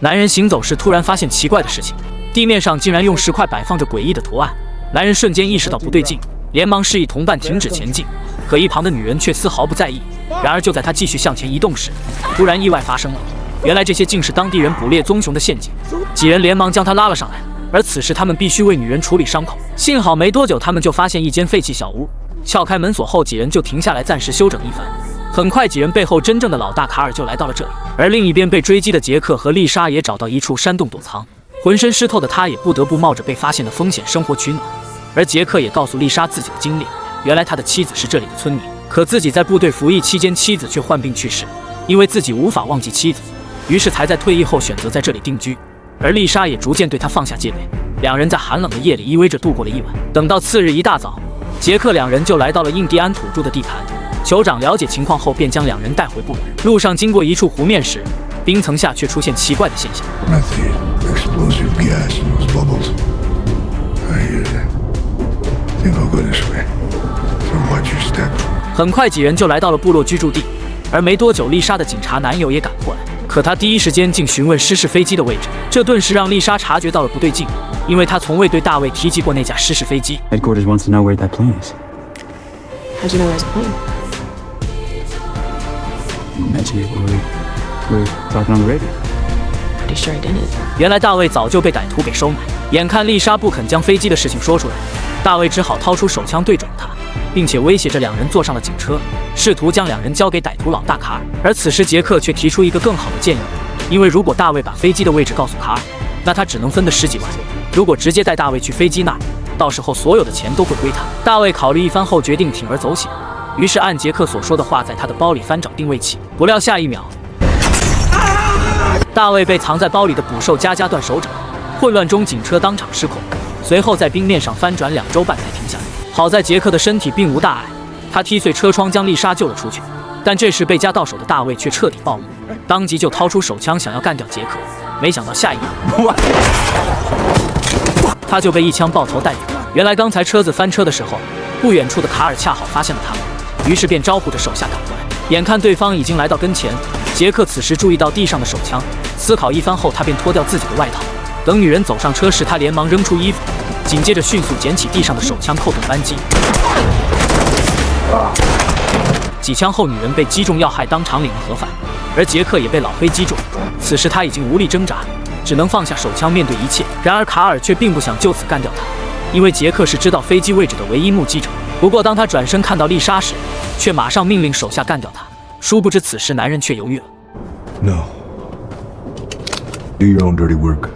男人行走时突然发现奇怪的事情，地面上竟然用石块摆放着诡异的图案。男人瞬间意识到不对劲，连忙示意同伴停止前进，可一旁的女人却丝毫不在意。然而就在他继续向前移动时，突然意外发生了。原来这些竟是当地人捕猎棕熊的陷阱，几人连忙将他拉了上来。而此时他们必须为女人处理伤口。幸好没多久，他们就发现一间废弃小屋，撬开门锁后，几人就停下来暂时休整一番。很快，几人背后真正的老大卡尔就来到了这里，而另一边被追击的杰克和丽莎也找到一处山洞躲藏。浑身湿透的他也不得不冒着被发现的风险生活取暖。而杰克也告诉丽莎自己的经历，原来他的妻子是这里的村民，可自己在部队服役期间，妻子却患病去世，因为自己无法忘记妻子，于是才在退役后选择在这里定居。而丽莎也逐渐对他放下戒备，两人在寒冷的夜里依偎着度过了一晚。等到次日一大早，杰克两人就来到了印第安土著的地盘。酋长了解情况后，便将两人带回部落。路上经过一处湖面时，冰层下却出现奇怪的现象。很快，几人就来到了部落居住地，而没多久，丽莎的警察男友也赶过来。可他第一时间竟询问失事飞机的位置，这顿时让丽莎察觉到了不对劲，因为她从未对大卫提及过那架失事飞机。Headquarters wants to know where that plane is. How'd you know there's a plane? Mentioned it when we were talking on the radio. Pretty sure I didn't. 原来大卫早就被歹徒给收买，眼看丽莎不肯将飞机的事情说出来，大卫只好掏出手枪对准他，并且威胁着两人坐上了警车，试图将两人交给歹徒老大卡尔。而此时杰克却提出一个更好的建议，因为如果大卫把飞机的位置告诉卡尔，那他只能分得10几万；如果直接带大卫去飞机那儿，到时候所有的钱都会归他。大卫考虑一番后决定铤而走险，于是按杰克所说的话，在他的包里翻找定位器。不料下一秒，大卫被藏在包里的捕兽夹断手掌，混乱中警车当场失控，随后在冰面上翻转2周半才停下来。好在杰克的身体并无大碍，他踢碎车窗将丽莎救了出去。但这时被夹到手的大卫却彻底暴怒，当即就掏出手枪想要干掉杰克，没想到下一秒他就被一枪爆头带走。原来刚才车子翻车的时候，不远处的卡尔恰好发现了他们，于是便招呼着手下赶过来。眼看对方已经来到跟前，杰克此时注意到地上的手枪，思考一番后，他便脱掉自己的外套。等女人走上车时，他连忙扔出衣服，紧接着迅速捡起地上的手枪，扣动扳机。几枪后，女人被击中要害，当场领了盒饭，而杰克也被老黑击中。此时他已经无力挣扎，只能放下手枪面对一切。然而卡尔却并不想就此干掉他，因为杰克是知道飞机位置的唯一目击者。不过当他转身看到丽莎时，却马上命令手下干掉他。殊不知此时男人却犹豫了。 No. Do your own dirty work.